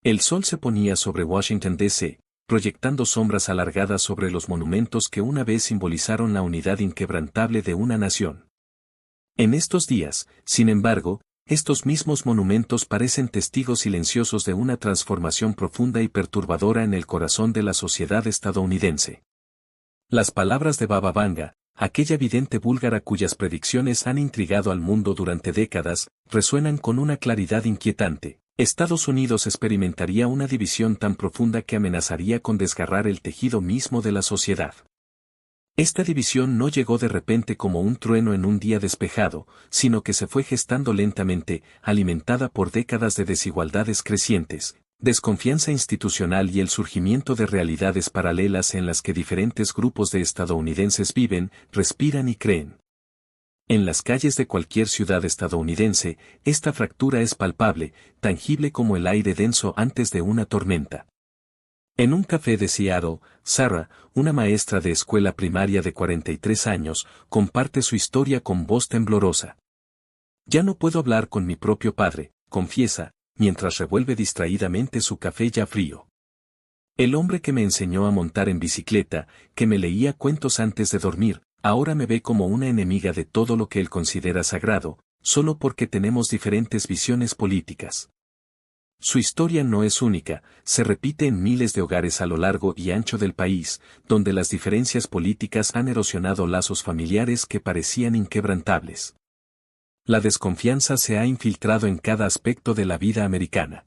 El sol se ponía sobre Washington, D.C., proyectando sombras alargadas sobre los monumentos que una vez simbolizaron la unidad inquebrantable de una nación. En estos días, sin embargo, estos mismos monumentos parecen testigos silenciosos de una transformación profunda y perturbadora en el corazón de la sociedad estadounidense. Las palabras de Baba Vanga, aquella vidente búlgara cuyas predicciones han intrigado al mundo durante décadas, resuenan con una claridad inquietante. Estados Unidos experimentaría una división tan profunda que amenazaría con desgarrar el tejido mismo de la sociedad. Esta división no llegó de repente como un trueno en un día despejado, sino que se fue gestando lentamente, alimentada por décadas de desigualdades crecientes, desconfianza institucional y el surgimiento de realidades paralelas en las que diferentes grupos de estadounidenses viven, respiran y creen. En las calles de cualquier ciudad estadounidense, esta fractura es palpable, tangible como el aire denso antes de una tormenta. En un café de Seattle, Sarah, una maestra de escuela primaria de 43 años, comparte su historia con voz temblorosa. Ya no puedo hablar con mi propio padre, confiesa, mientras revuelve distraídamente su café ya frío. El hombre que me enseñó a montar en bicicleta, que me leía cuentos antes de dormir, ahora me ve como una enemiga de todo lo que él considera sagrado, solo porque tenemos diferentes visiones políticas. Su historia no es única, se repite en miles de hogares a lo largo y ancho del país, donde las diferencias políticas han erosionado lazos familiares que parecían inquebrantables. La desconfianza se ha infiltrado en cada aspecto de la vida americana.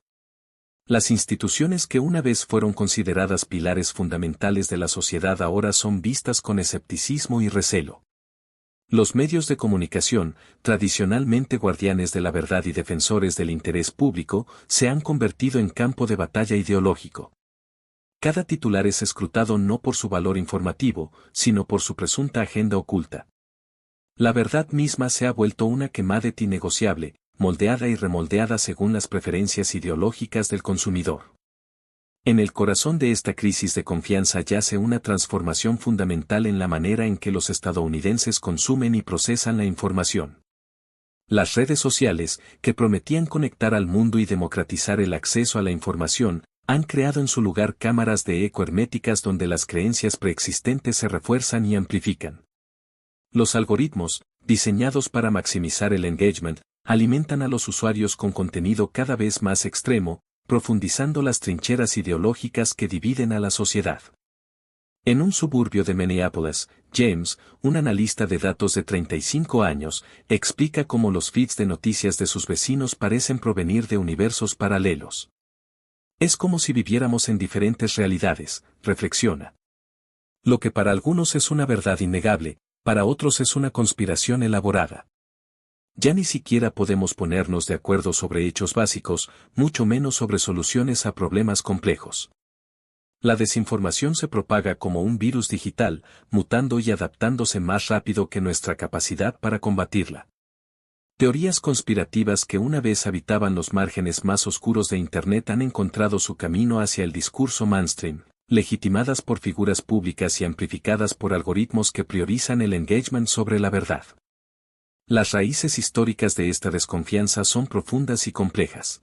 Las instituciones que una vez fueron consideradas pilares fundamentales de la sociedad ahora son vistas con escepticismo y recelo. Los medios de comunicación, tradicionalmente guardianes de la verdad y defensores del interés público, se han convertido en campo de batalla ideológico. Cada titular es escrutado no por su valor informativo, sino por su presunta agenda oculta. La verdad misma se ha vuelto una commodity negociable, moldeada y remoldeada según las preferencias ideológicas del consumidor. En el corazón de esta crisis de confianza yace una transformación fundamental en la manera en que los estadounidenses consumen y procesan la información. Las redes sociales, que prometían conectar al mundo y democratizar el acceso a la información, han creado en su lugar cámaras de eco herméticas donde las creencias preexistentes se refuerzan y amplifican. Los algoritmos, diseñados para maximizar el engagement, alimentan a los usuarios con contenido cada vez más extremo, profundizando las trincheras ideológicas que dividen a la sociedad. En un suburbio de Minneapolis, James, un analista de datos de 35 años, explica cómo los feeds de noticias de sus vecinos parecen provenir de universos paralelos. Es como si viviéramos en diferentes realidades, reflexiona. Lo que para algunos es una verdad innegable, para otros es una conspiración elaborada. Ya ni siquiera podemos ponernos de acuerdo sobre hechos básicos, mucho menos sobre soluciones a problemas complejos. La desinformación se propaga como un virus digital, mutando y adaptándose más rápido que nuestra capacidad para combatirla. Teorías conspirativas que una vez habitaban los márgenes más oscuros de Internet han encontrado su camino hacia el discurso mainstream, legitimadas por figuras públicas y amplificadas por algoritmos que priorizan el engagement sobre la verdad. Las raíces históricas de esta desconfianza son profundas y complejas.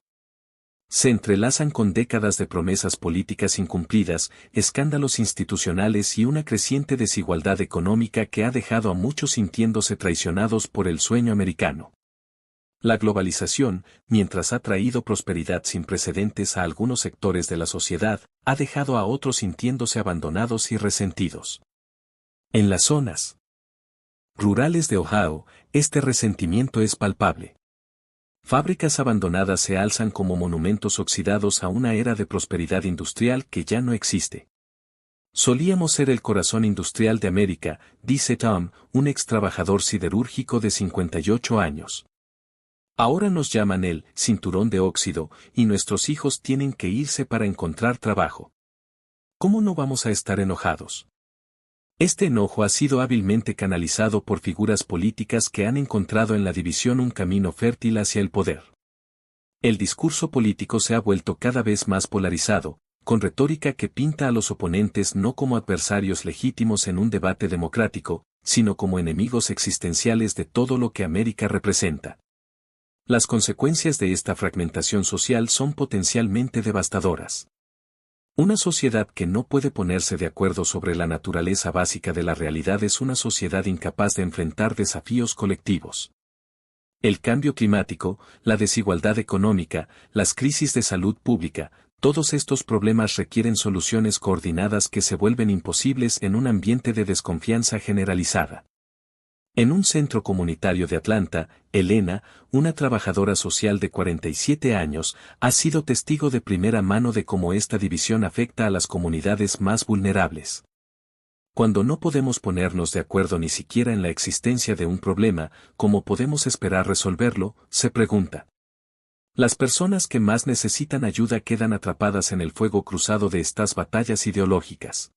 Se entrelazan con décadas de promesas políticas incumplidas, escándalos institucionales y una creciente desigualdad económica que ha dejado a muchos sintiéndose traicionados por el sueño americano. La globalización, mientras ha traído prosperidad sin precedentes a algunos sectores de la sociedad, ha dejado a otros sintiéndose abandonados y resentidos. En las zonas rurales de Ohio, este resentimiento es palpable. Fábricas abandonadas se alzan como monumentos oxidados a una era de prosperidad industrial que ya no existe. Solíamos ser el corazón industrial de América, dice Tom, un ex trabajador siderúrgico de 58 años. Ahora nos llaman el cinturón de óxido, y nuestros hijos tienen que irse para encontrar trabajo. ¿Cómo no vamos a estar enojados? Este enojo ha sido hábilmente canalizado por figuras políticas que han encontrado en la división un camino fértil hacia el poder. El discurso político se ha vuelto cada vez más polarizado, con retórica que pinta a los oponentes no como adversarios legítimos en un debate democrático, sino como enemigos existenciales de todo lo que América representa. Las consecuencias de esta fragmentación social son potencialmente devastadoras. Una sociedad que no puede ponerse de acuerdo sobre la naturaleza básica de la realidad es una sociedad incapaz de enfrentar desafíos colectivos. El cambio climático, la desigualdad económica, las crisis de salud pública, todos estos problemas requieren soluciones coordinadas que se vuelven imposibles en un ambiente de desconfianza generalizada. En un centro comunitario de Atlanta, Elena, una trabajadora social de 47 años, ha sido testigo de primera mano de cómo esta división afecta a las comunidades más vulnerables. Cuando no podemos ponernos de acuerdo ni siquiera en la existencia de un problema, ¿cómo podemos esperar resolverlo?, se pregunta. Las personas que más necesitan ayuda quedan atrapadas en el fuego cruzado de estas batallas ideológicas.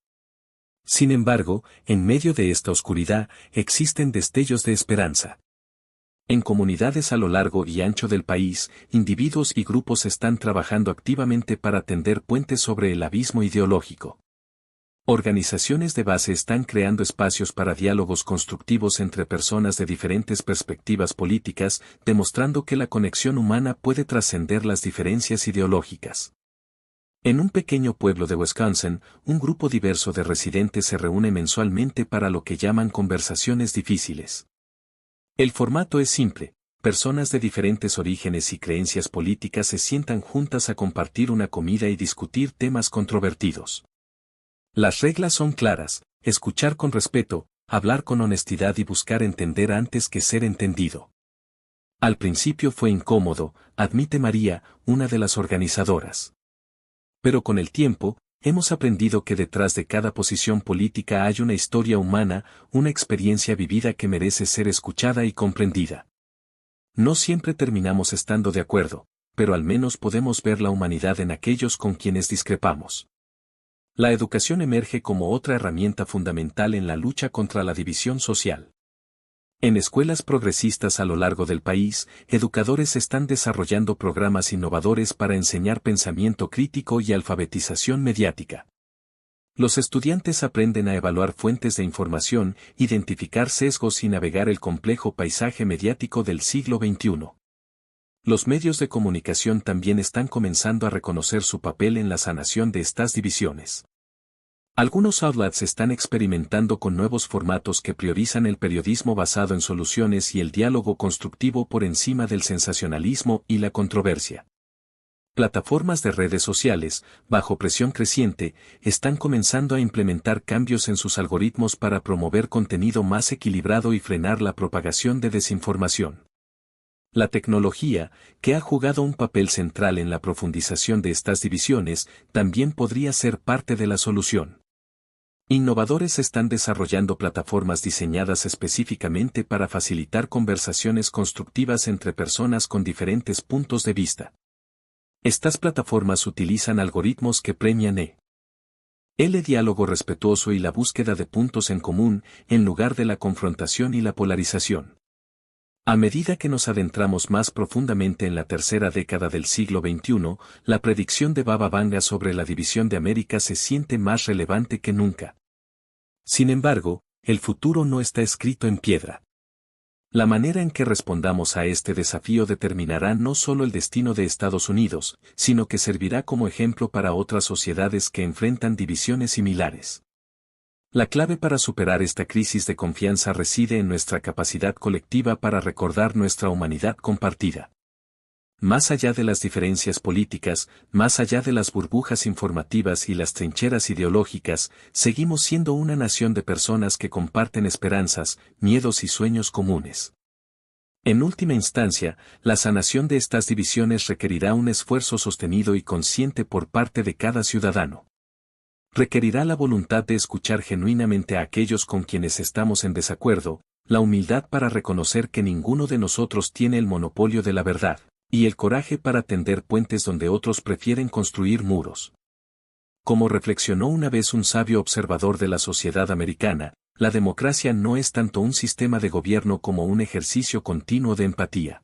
Sin embargo, en medio de esta oscuridad, existen destellos de esperanza. En comunidades a lo largo y ancho del país, individuos y grupos están trabajando activamente para tender puentes sobre el abismo ideológico. Organizaciones de base están creando espacios para diálogos constructivos entre personas de diferentes perspectivas políticas, demostrando que la conexión humana puede trascender las diferencias ideológicas. En un pequeño pueblo de Wisconsin, un grupo diverso de residentes se reúne mensualmente para lo que llaman conversaciones difíciles. El formato es simple: personas de diferentes orígenes y creencias políticas se sientan juntas a compartir una comida y discutir temas controvertidos. Las reglas son claras: escuchar con respeto, hablar con honestidad y buscar entender antes que ser entendido. Al principio fue incómodo, admite María, una de las organizadoras. Pero con el tiempo, hemos aprendido que detrás de cada posición política hay una historia humana, una experiencia vivida que merece ser escuchada y comprendida. No siempre terminamos estando de acuerdo, pero al menos podemos ver la humanidad en aquellos con quienes discrepamos. La educación emerge como otra herramienta fundamental en la lucha contra la división social. En escuelas progresistas a lo largo del país, educadores están desarrollando programas innovadores para enseñar pensamiento crítico y alfabetización mediática. Los estudiantes aprenden a evaluar fuentes de información, identificar sesgos y navegar el complejo paisaje mediático del siglo XXI. Los medios de comunicación también están comenzando a reconocer su papel en la sanación de estas divisiones. Algunos outlets están experimentando con nuevos formatos que priorizan el periodismo basado en soluciones y el diálogo constructivo por encima del sensacionalismo y la controversia. Plataformas de redes sociales, bajo presión creciente, están comenzando a implementar cambios en sus algoritmos para promover contenido más equilibrado y frenar la propagación de desinformación. La tecnología, que ha jugado un papel central en la profundización de estas divisiones, también podría ser parte de la solución. Innovadores están desarrollando plataformas diseñadas específicamente para facilitar conversaciones constructivas entre personas con diferentes puntos de vista. Estas plataformas utilizan algoritmos que premian el diálogo respetuoso y la búsqueda de puntos en común, en lugar de la confrontación y la polarización. A medida que nos adentramos más profundamente en la tercera década del siglo XXI, la predicción de Baba Vanga sobre la división de América se siente más relevante que nunca. Sin embargo, el futuro no está escrito en piedra. La manera en que respondamos a este desafío determinará no solo el destino de Estados Unidos, sino que servirá como ejemplo para otras sociedades que enfrentan divisiones similares. La clave para superar esta crisis de confianza reside en nuestra capacidad colectiva para recordar nuestra humanidad compartida. Más allá de las diferencias políticas, más allá de las burbujas informativas y las trincheras ideológicas, seguimos siendo una nación de personas que comparten esperanzas, miedos y sueños comunes. En última instancia, la sanación de estas divisiones requerirá un esfuerzo sostenido y consciente por parte de cada ciudadano. Requerirá la voluntad de escuchar genuinamente a aquellos con quienes estamos en desacuerdo, la humildad para reconocer que ninguno de nosotros tiene el monopolio de la verdad, y el coraje para tender puentes donde otros prefieren construir muros. Como reflexionó una vez un sabio observador de la sociedad americana, la democracia no es tanto un sistema de gobierno como un ejercicio continuo de empatía.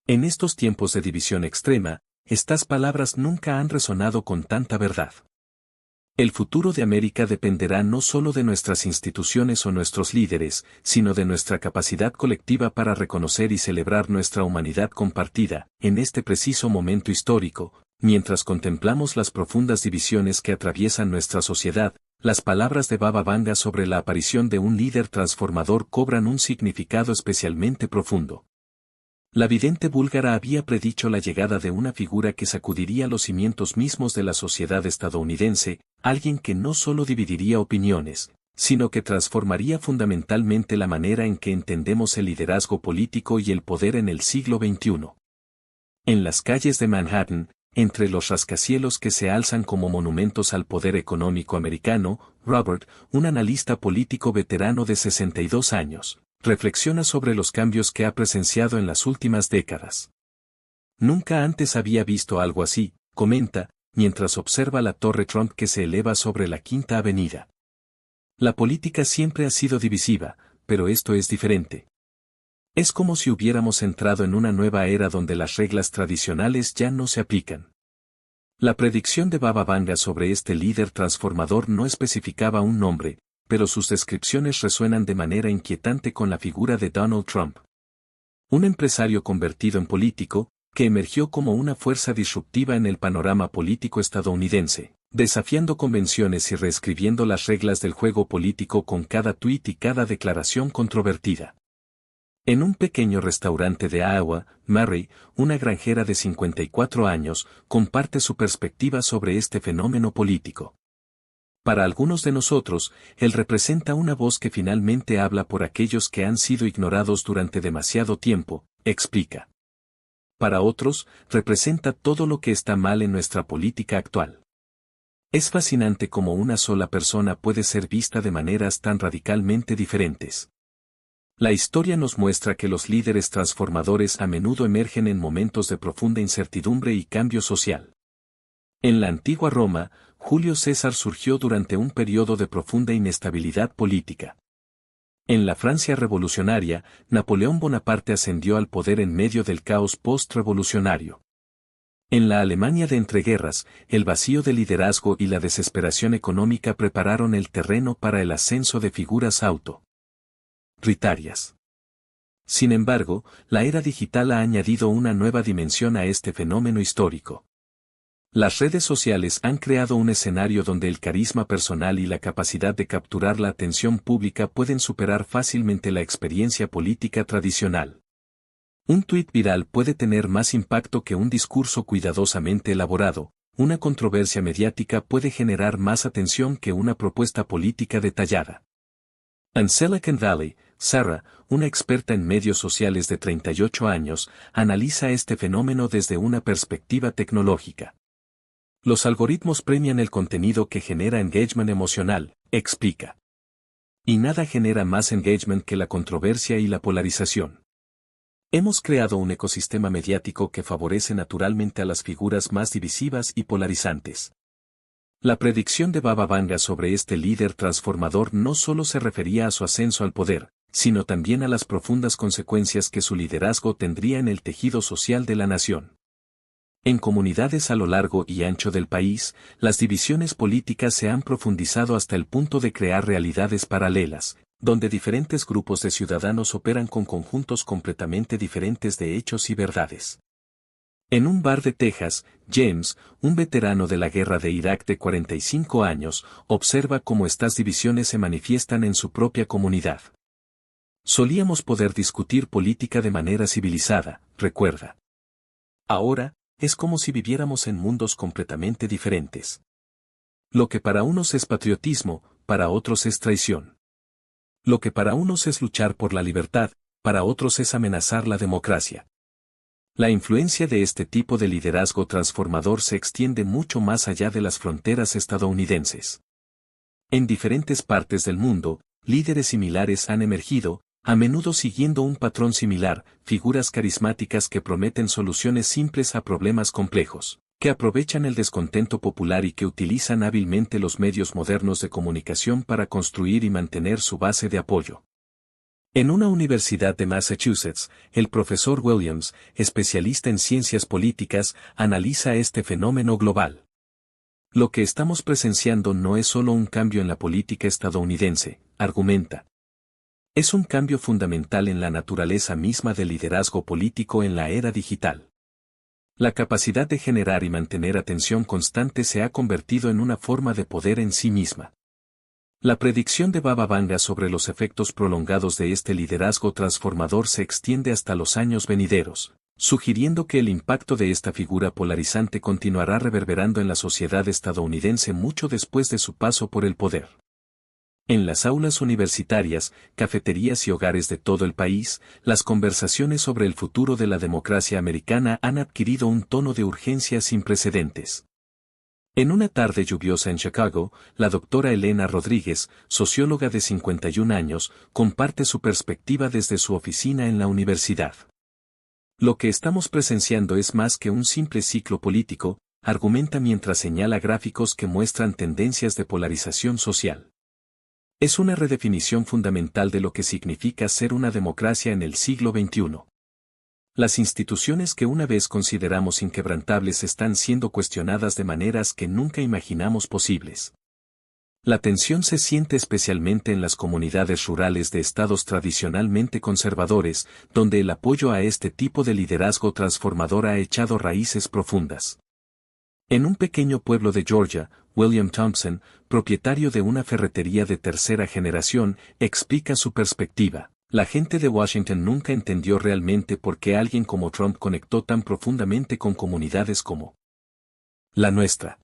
En estos tiempos de división extrema, estas palabras nunca han resonado con tanta verdad. El futuro de América dependerá no solo de nuestras instituciones o nuestros líderes, sino de nuestra capacidad colectiva para reconocer y celebrar nuestra humanidad compartida, en este preciso momento histórico, mientras contemplamos las profundas divisiones que atraviesan nuestra sociedad. Las palabras de Baba Vanga sobre la aparición de un líder transformador cobran un significado especialmente profundo. La vidente búlgara había predicho la llegada de una figura que sacudiría los cimientos mismos de la sociedad estadounidense, alguien que no solo dividiría opiniones, sino que transformaría fundamentalmente la manera en que entendemos el liderazgo político y el poder en el siglo XXI. En las calles de Manhattan, entre los rascacielos que se alzan como monumentos al poder económico americano, Robert, un analista político veterano de 62 años, reflexiona sobre los cambios que ha presenciado en las últimas décadas. Nunca antes había visto algo así, comenta, mientras observa la Torre Trump que se eleva sobre la Quinta Avenida. La política siempre ha sido divisiva, pero esto es diferente. Es como si hubiéramos entrado en una nueva era donde las reglas tradicionales ya no se aplican. La predicción de Baba Vanga sobre este líder transformador no especificaba un nombre, pero sus descripciones resuenan de manera inquietante con la figura de Donald Trump. Un empresario convertido en político, que emergió como una fuerza disruptiva en el panorama político estadounidense, desafiando convenciones y reescribiendo las reglas del juego político con cada tuit y cada declaración controvertida. En un pequeño restaurante de Iowa, Mary, una granjera de 54 años, comparte su perspectiva sobre este fenómeno político. Para algunos de nosotros, él representa una voz que finalmente habla por aquellos que han sido ignorados durante demasiado tiempo, explica. Para otros, representa todo lo que está mal en nuestra política actual. Es fascinante cómo una sola persona puede ser vista de maneras tan radicalmente diferentes. La historia nos muestra que los líderes transformadores a menudo emergen en momentos de profunda incertidumbre y cambio social. En la antigua Roma, Julio César surgió durante un periodo de profunda inestabilidad política. En la Francia revolucionaria, Napoleón Bonaparte ascendió al poder en medio del caos post-revolucionario. En la Alemania de entreguerras, el vacío de liderazgo y la desesperación económica prepararon el terreno para el ascenso de figuras autoritarias. Sin embargo, la era digital ha añadido una nueva dimensión a este fenómeno histórico. Las redes sociales han creado un escenario donde el carisma personal y la capacidad de capturar la atención pública pueden superar fácilmente la experiencia política tradicional. Un tuit viral puede tener más impacto que un discurso cuidadosamente elaborado, una controversia mediática puede generar más atención que una propuesta política detallada. En Silicon Valley, Sarah, una experta en medios sociales de 38 años, analiza este fenómeno desde una perspectiva tecnológica. Los algoritmos premian el contenido que genera engagement emocional, explica. Y nada genera más engagement que la controversia y la polarización. Hemos creado un ecosistema mediático que favorece naturalmente a las figuras más divisivas y polarizantes. La predicción de Baba Vanga sobre este líder transformador no solo se refería a su ascenso al poder, sino también a las profundas consecuencias que su liderazgo tendría en el tejido social de la nación. En comunidades a lo largo y ancho del país, las divisiones políticas se han profundizado hasta el punto de crear realidades paralelas, donde diferentes grupos de ciudadanos operan con conjuntos completamente diferentes de hechos y verdades. En un bar de Texas, James, un veterano de la guerra de Irak de 45 años, observa cómo estas divisiones se manifiestan en su propia comunidad. Solíamos poder discutir política de manera civilizada, recuerda. Ahora, es como si viviéramos en mundos completamente diferentes. Lo que para unos es patriotismo, para otros es traición. Lo que para unos es luchar por la libertad, para otros es amenazar la democracia. La influencia de este tipo de liderazgo transformador se extiende mucho más allá de las fronteras estadounidenses. En diferentes partes del mundo, líderes similares han emergido, a menudo siguiendo un patrón similar, figuras carismáticas que prometen soluciones simples a problemas complejos, que aprovechan el descontento popular y que utilizan hábilmente los medios modernos de comunicación para construir y mantener su base de apoyo. En una universidad de Massachusetts, el profesor Williams, especialista en ciencias políticas, analiza este fenómeno global. Lo que estamos presenciando no es solo un cambio en la política estadounidense, argumenta. Es un cambio fundamental en la naturaleza misma del liderazgo político en la era digital. La capacidad de generar y mantener atención constante se ha convertido en una forma de poder en sí misma. La predicción de Baba Vanga sobre los efectos prolongados de este liderazgo transformador se extiende hasta los años venideros, sugiriendo que el impacto de esta figura polarizante continuará reverberando en la sociedad estadounidense mucho después de su paso por el poder. En las aulas universitarias, cafeterías y hogares de todo el país, las conversaciones sobre el futuro de la democracia americana han adquirido un tono de urgencia sin precedentes. En una tarde lluviosa en Chicago, la doctora Elena Rodríguez, socióloga de 51 años, comparte su perspectiva desde su oficina en la universidad. Lo que estamos presenciando es más que un simple ciclo político, argumenta mientras señala gráficos que muestran tendencias de polarización social. Es una redefinición fundamental de lo que significa ser una democracia en el siglo XXI. Las instituciones que una vez consideramos inquebrantables están siendo cuestionadas de maneras que nunca imaginamos posibles. La tensión se siente especialmente en las comunidades rurales de estados tradicionalmente conservadores, donde el apoyo a este tipo de liderazgo transformador ha echado raíces profundas. En un pequeño pueblo de Georgia, William Thompson, propietario de una ferretería de tercera generación, explica su perspectiva. La gente de Washington nunca entendió realmente por qué alguien como Trump conectó tan profundamente con comunidades como la nuestra.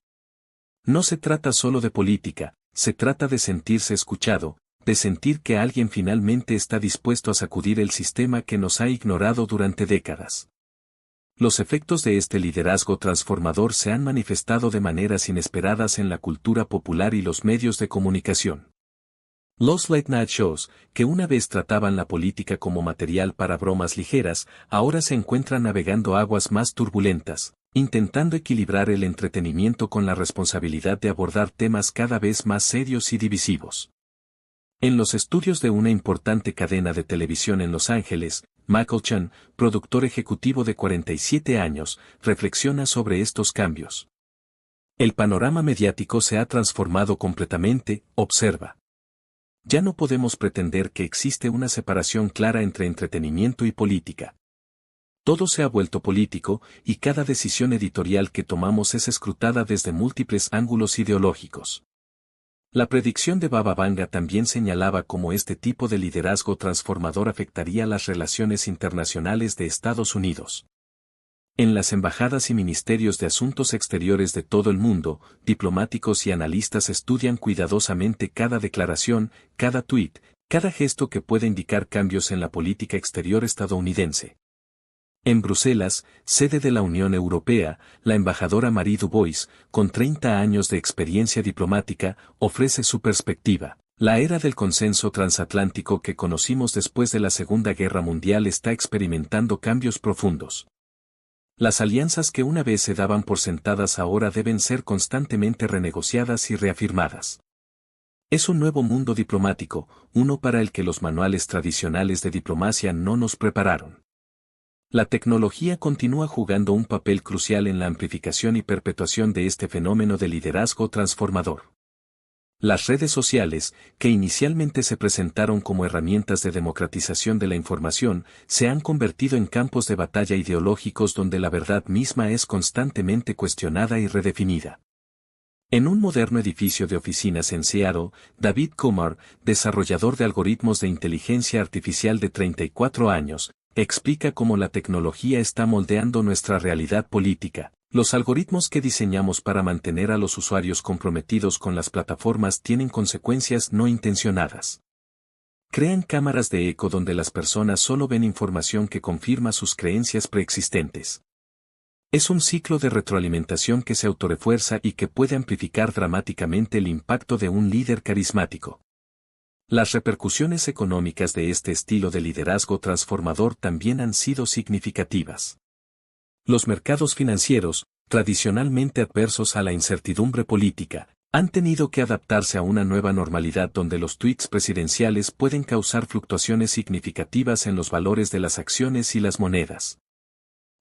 No se trata solo de política, se trata de sentirse escuchado, de sentir que alguien finalmente está dispuesto a sacudir el sistema que nos ha ignorado durante décadas. Los efectos de este liderazgo transformador se han manifestado de maneras inesperadas en la cultura popular y los medios de comunicación. Los late night shows, que una vez trataban la política como material para bromas ligeras, ahora se encuentran navegando aguas más turbulentas, intentando equilibrar el entretenimiento con la responsabilidad de abordar temas cada vez más serios y divisivos. En los estudios de una importante cadena de televisión en Los Ángeles, Michael Chun, productor ejecutivo de 47 años, reflexiona sobre estos cambios. El panorama mediático se ha transformado completamente, observa. Ya no podemos pretender que existe una separación clara entre entretenimiento y política. Todo se ha vuelto político, y cada decisión editorial que tomamos es escrutada desde múltiples ángulos ideológicos. La predicción de Baba Vanga también señalaba cómo este tipo de liderazgo transformador afectaría las relaciones internacionales de Estados Unidos. En las embajadas y ministerios de asuntos exteriores de todo el mundo, diplomáticos y analistas estudian cuidadosamente cada declaración, cada tuit, cada gesto que pueda indicar cambios en la política exterior estadounidense. En Bruselas, sede de la Unión Europea, la embajadora Marie Dubois, con 30 años de experiencia diplomática, ofrece su perspectiva. La era del consenso transatlántico que conocimos después de la Segunda Guerra Mundial está experimentando cambios profundos. Las alianzas que una vez se daban por sentadas ahora deben ser constantemente renegociadas y reafirmadas. Es un nuevo mundo diplomático, uno para el que los manuales tradicionales de diplomacia no nos prepararon. La tecnología continúa jugando un papel crucial en la amplificación y perpetuación de este fenómeno de liderazgo transformador. Las redes sociales, que inicialmente se presentaron como herramientas de democratización de la información, se han convertido en campos de batalla ideológicos donde la verdad misma es constantemente cuestionada y redefinida. En un moderno edificio de oficinas en Seattle, David Kumar, desarrollador de algoritmos de inteligencia artificial de 34 años, explica cómo la tecnología está moldeando nuestra realidad política. Los algoritmos que diseñamos para mantener a los usuarios comprometidos con las plataformas tienen consecuencias no intencionadas. Crean cámaras de eco donde las personas solo ven información que confirma sus creencias preexistentes. Es un ciclo de retroalimentación que se autorrefuerza y que puede amplificar dramáticamente el impacto de un líder carismático. Las repercusiones económicas de este estilo de liderazgo transformador también han sido significativas. Los mercados financieros, tradicionalmente adversos a la incertidumbre política, han tenido que adaptarse a una nueva normalidad donde los tweets presidenciales pueden causar fluctuaciones significativas en los valores de las acciones y las monedas.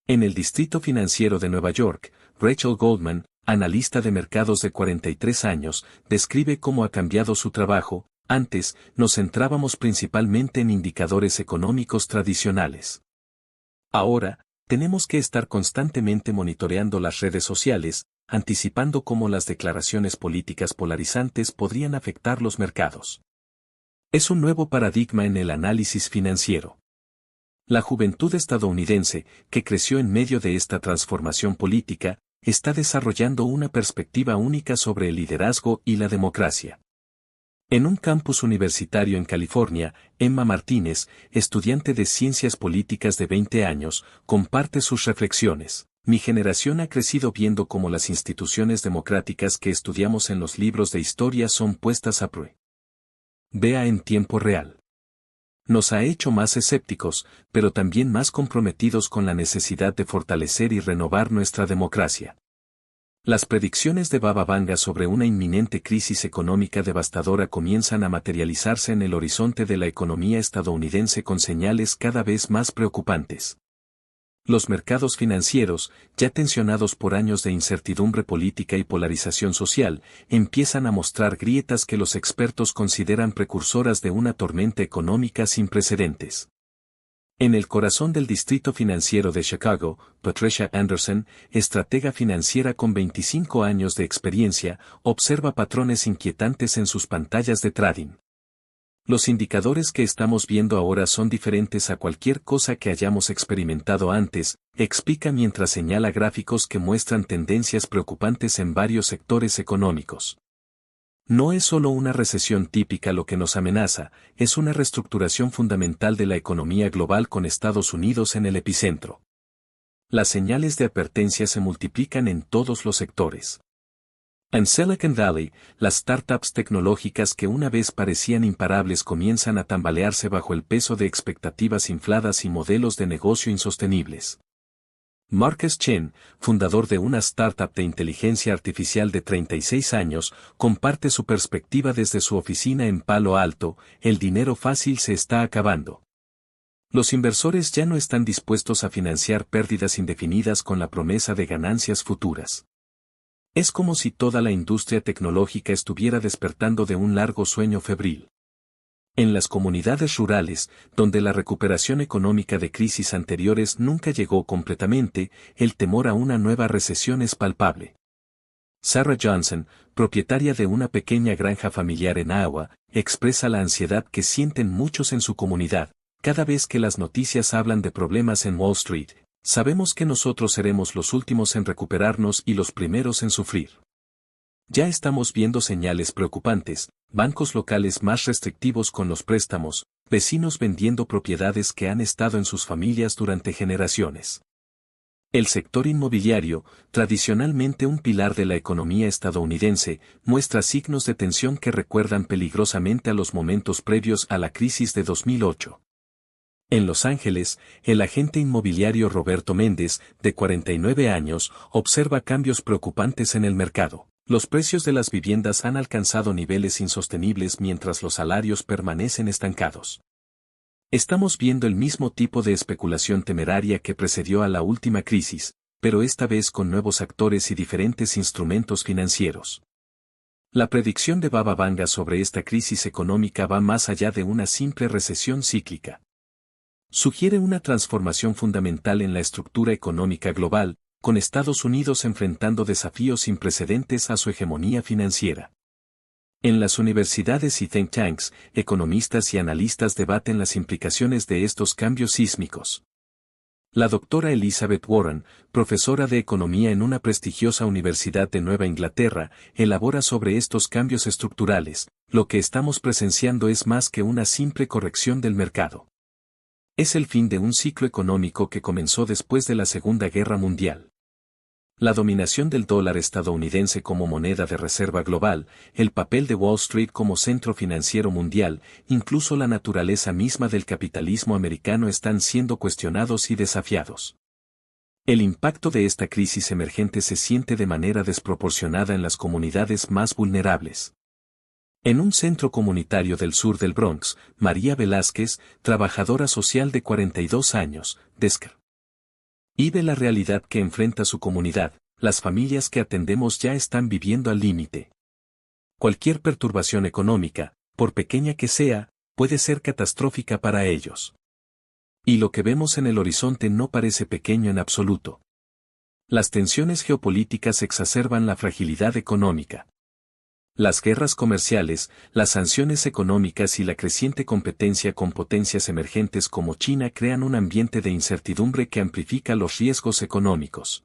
En el Distrito Financiero de Nueva York, Rachel Goldman, analista de mercados de 43 años, describe cómo ha cambiado su trabajo. Antes, nos centrábamos principalmente en indicadores económicos tradicionales. Ahora, tenemos que estar constantemente monitoreando las redes sociales, anticipando cómo las declaraciones políticas polarizantes podrían afectar los mercados. Es un nuevo paradigma en el análisis financiero. La juventud estadounidense, que creció en medio de esta transformación política, está desarrollando una perspectiva única sobre el liderazgo y la democracia. En un campus universitario en California, Emma Martínez, estudiante de Ciencias Políticas de 20 años, comparte sus reflexiones. Mi generación ha crecido viendo cómo las instituciones democráticas que estudiamos en los libros de historia son puestas a prueba. Vea en tiempo real. Nos ha hecho más escépticos, pero también más comprometidos con la necesidad de fortalecer y renovar nuestra democracia. Las predicciones de Baba Vanga sobre una inminente crisis económica devastadora comienzan a materializarse en el horizonte de la economía estadounidense con señales cada vez más preocupantes. Los mercados financieros, ya tensionados por años de incertidumbre política y polarización social, empiezan a mostrar grietas que los expertos consideran precursoras de una tormenta económica sin precedentes. En el corazón del distrito financiero de Chicago, Patricia Anderson, estratega financiera con 25 años de experiencia, observa patrones inquietantes en sus pantallas de trading. Los indicadores que estamos viendo ahora son diferentes a cualquier cosa que hayamos experimentado antes, explica mientras señala gráficos que muestran tendencias preocupantes en varios sectores económicos. No es solo una recesión típica lo que nos amenaza, es una reestructuración fundamental de la economía global con Estados Unidos en el epicentro. Las señales de advertencia se multiplican en todos los sectores. En Silicon Valley, las startups tecnológicas que una vez parecían imparables comienzan a tambalearse bajo el peso de expectativas infladas y modelos de negocio insostenibles. Marcus Chen, fundador de una startup de inteligencia artificial de 36 años, comparte su perspectiva desde su oficina en Palo Alto: el dinero fácil se está acabando. Los inversores ya no están dispuestos a financiar pérdidas indefinidas con la promesa de ganancias futuras. Es como si toda la industria tecnológica estuviera despertando de un largo sueño febril. En las comunidades rurales, donde la recuperación económica de crisis anteriores nunca llegó completamente, el temor a una nueva recesión es palpable. Sarah Johnson, propietaria de una pequeña granja familiar en Iowa, expresa la ansiedad que sienten muchos en su comunidad. Cada vez que las noticias hablan de problemas en Wall Street, sabemos que nosotros seremos los últimos en recuperarnos y los primeros en sufrir. Ya estamos viendo señales preocupantes: bancos locales más restrictivos con los préstamos, vecinos vendiendo propiedades que han estado en sus familias durante generaciones. El sector inmobiliario, tradicionalmente un pilar de la economía estadounidense, muestra signos de tensión que recuerdan peligrosamente a los momentos previos a la crisis de 2008. En Los Ángeles, el agente inmobiliario Roberto Méndez, de 49 años, observa cambios preocupantes en el mercado. Los precios de las viviendas han alcanzado niveles insostenibles mientras los salarios permanecen estancados. Estamos viendo el mismo tipo de especulación temeraria que precedió a la última crisis, pero esta vez con nuevos actores y diferentes instrumentos financieros. La predicción de Baba Vanga sobre esta crisis económica va más allá de una simple recesión cíclica. Sugiere una transformación fundamental en la estructura económica global, con Estados Unidos enfrentando desafíos sin precedentes a su hegemonía financiera. En las universidades y think tanks, economistas y analistas debaten las implicaciones de estos cambios sísmicos. La doctora Elizabeth Warren, profesora de economía en una prestigiosa universidad de Nueva Inglaterra, elabora sobre estos cambios estructurales: lo que estamos presenciando es más que una simple corrección del mercado. Es el fin de un ciclo económico que comenzó después de la Segunda Guerra Mundial. La dominación del dólar estadounidense como moneda de reserva global, el papel de Wall Street como centro financiero mundial, incluso la naturaleza misma del capitalismo americano están siendo cuestionados y desafiados. El impacto de esta crisis emergente se siente de manera desproporcionada en las comunidades más vulnerables. En un centro comunitario del sur del Bronx, María Velázquez, trabajadora social de 42 años, describe la realidad que enfrenta su comunidad: las familias que atendemos ya están viviendo al límite. Cualquier perturbación económica, por pequeña que sea, puede ser catastrófica para ellos. Y lo que vemos en el horizonte no parece pequeño en absoluto. Las tensiones geopolíticas exacerban la fragilidad económica. Las guerras comerciales, las sanciones económicas y la creciente competencia con potencias emergentes como China crean un ambiente de incertidumbre que amplifica los riesgos económicos.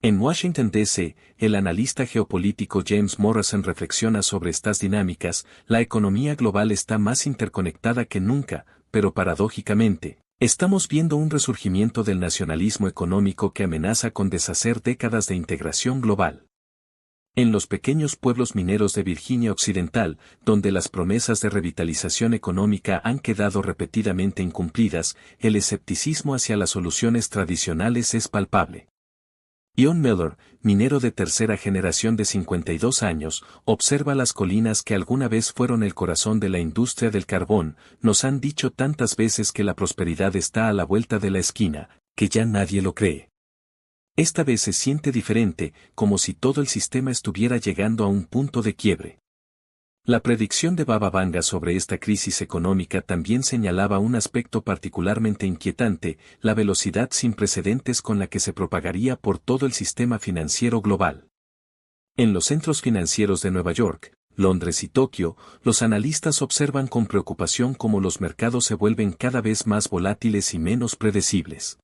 En Washington, D.C., el analista geopolítico James Morrison reflexiona sobre estas dinámicas. La economía global está más interconectada que nunca, pero paradójicamente, estamos viendo un resurgimiento del nacionalismo económico que amenaza con deshacer décadas de integración global. En los pequeños pueblos mineros de Virginia Occidental, donde las promesas de revitalización económica han quedado repetidamente incumplidas, el escepticismo hacia las soluciones tradicionales es palpable. Ian Miller, minero de tercera generación de 52 años, observa las colinas que alguna vez fueron el corazón de la industria del carbón. Nos han dicho tantas veces que la prosperidad está a la vuelta de la esquina, que ya nadie lo cree. Esta vez se siente diferente, como si todo el sistema estuviera llegando a un punto de quiebre. La predicción de Baba Vanga sobre esta crisis económica también señalaba un aspecto particularmente inquietante: la velocidad sin precedentes con la que se propagaría por todo el sistema financiero global. En los centros financieros de Nueva York, Londres y Tokio, los analistas observan con preocupación cómo los mercados se vuelven cada vez más volátiles y menos predecibles.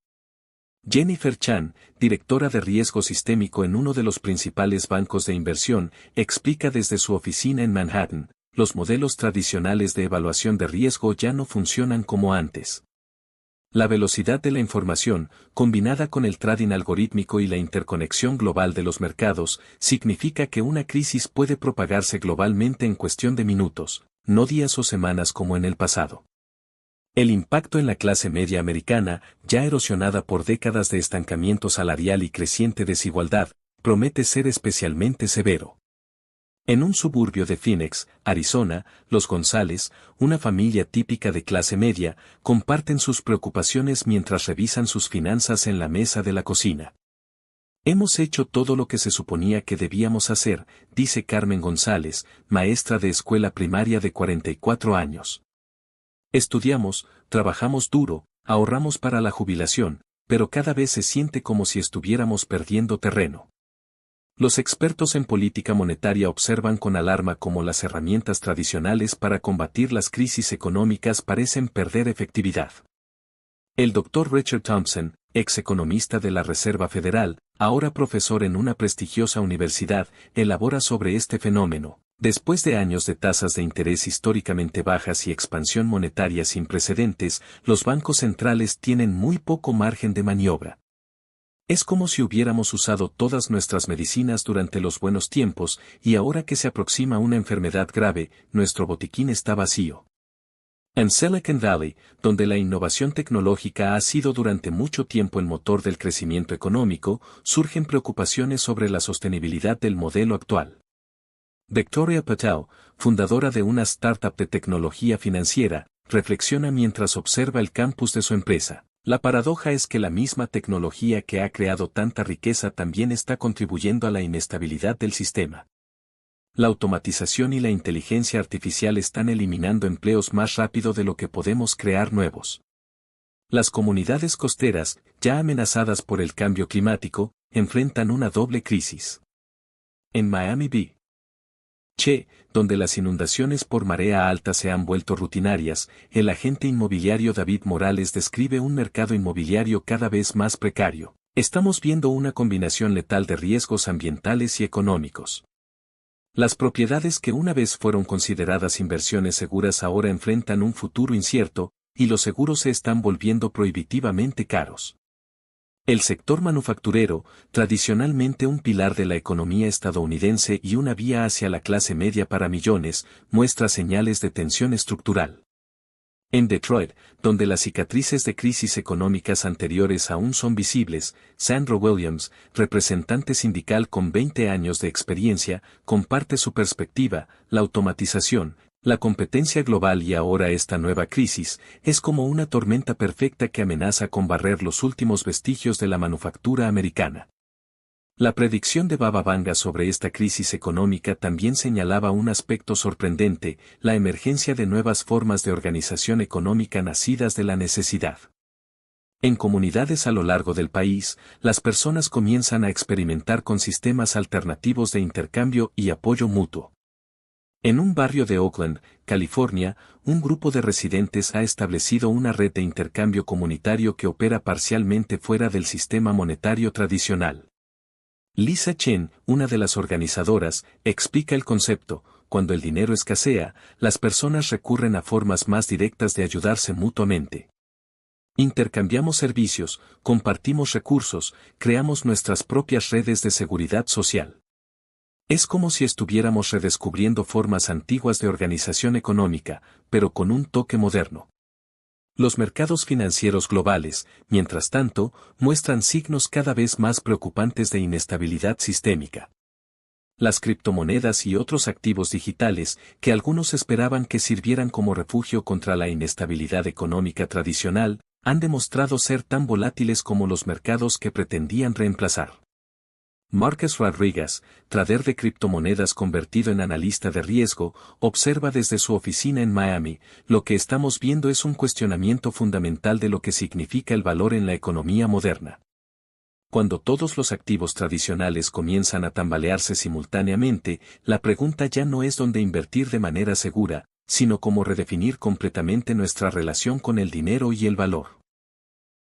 Jennifer Chan, directora de riesgo sistémico en uno de los principales bancos de inversión, explica desde su oficina en Manhattan: los modelos tradicionales de evaluación de riesgo ya no funcionan como antes. La velocidad de la información, combinada con el trading algorítmico y la interconexión global de los mercados, significa que una crisis puede propagarse globalmente en cuestión de minutos, no días o semanas como en el pasado. El impacto en la clase media americana, ya erosionada por décadas de estancamiento salarial y creciente desigualdad, promete ser especialmente severo. En un suburbio de Phoenix, Arizona, los González, una familia típica de clase media, comparten sus preocupaciones mientras revisan sus finanzas en la mesa de la cocina. Hemos hecho todo lo que se suponía que debíamos hacer, dice Carmen González, maestra de escuela primaria de 44 años. Estudiamos, trabajamos duro, ahorramos para la jubilación, pero cada vez se siente como si estuviéramos perdiendo terreno. Los expertos en política monetaria observan con alarma cómo las herramientas tradicionales para combatir las crisis económicas parecen perder efectividad. El Dr. Richard Thompson, ex economista de la Reserva Federal, ahora profesor en una prestigiosa universidad, elabora sobre este fenómeno. Después de años de tasas de interés históricamente bajas y expansión monetaria sin precedentes, los bancos centrales tienen muy poco margen de maniobra. Es como si hubiéramos usado todas nuestras medicinas durante los buenos tiempos, y ahora que se aproxima una enfermedad grave, nuestro botiquín está vacío. En Silicon Valley, donde la innovación tecnológica ha sido durante mucho tiempo el motor del crecimiento económico, surgen preocupaciones sobre la sostenibilidad del modelo actual. Victoria Patel, fundadora de una startup de tecnología financiera, reflexiona mientras observa el campus de su empresa. La paradoja es que la misma tecnología que ha creado tanta riqueza también está contribuyendo a la inestabilidad del sistema. La automatización y la inteligencia artificial están eliminando empleos más rápido de lo que podemos crear nuevos. Las comunidades costeras, ya amenazadas por el cambio climático, enfrentan una doble crisis. En Miami Beach, donde las inundaciones por marea alta se han vuelto rutinarias, el agente inmobiliario David Morales describe un mercado inmobiliario cada vez más precario. Estamos viendo una combinación letal de riesgos ambientales y económicos. Las propiedades que una vez fueron consideradas inversiones seguras ahora enfrentan un futuro incierto, y los seguros se están volviendo prohibitivamente caros. El sector manufacturero, tradicionalmente un pilar de la economía estadounidense y una vía hacia la clase media para millones, muestra señales de tensión estructural. En Detroit, donde las cicatrices de crisis económicas anteriores aún son visibles, Sandra Williams, representante sindical con 20 años de experiencia, comparte su perspectiva: la automatización, la competencia global y ahora esta nueva crisis, es como una tormenta perfecta que amenaza con barrer los últimos vestigios de la manufactura americana. La predicción de Baba Vanga sobre esta crisis económica también señalaba un aspecto sorprendente, la emergencia de nuevas formas de organización económica nacidas de la necesidad. En comunidades a lo largo del país, las personas comienzan a experimentar con sistemas alternativos de intercambio y apoyo mutuo. En un barrio de Oakland, California, un grupo de residentes ha establecido una red de intercambio comunitario que opera parcialmente fuera del sistema monetario tradicional. Lisa Chen, una de las organizadoras, explica el concepto: cuando el dinero escasea, las personas recurren a formas más directas de ayudarse mutuamente. Intercambiamos servicios, compartimos recursos, creamos nuestras propias redes de seguridad social. Es como si estuviéramos redescubriendo formas antiguas de organización económica, pero con un toque moderno. Los mercados financieros globales, mientras tanto, muestran signos cada vez más preocupantes de inestabilidad sistémica. Las criptomonedas y otros activos digitales, que algunos esperaban que sirvieran como refugio contra la inestabilidad económica tradicional, han demostrado ser tan volátiles como los mercados que pretendían reemplazar. Marcus Rodriguez, trader de criptomonedas convertido en analista de riesgo, observa desde su oficina en Miami: lo que estamos viendo es un cuestionamiento fundamental de lo que significa el valor en la economía moderna. Cuando todos los activos tradicionales comienzan a tambalearse simultáneamente, la pregunta ya no es dónde invertir de manera segura, sino cómo redefinir completamente nuestra relación con el dinero y el valor.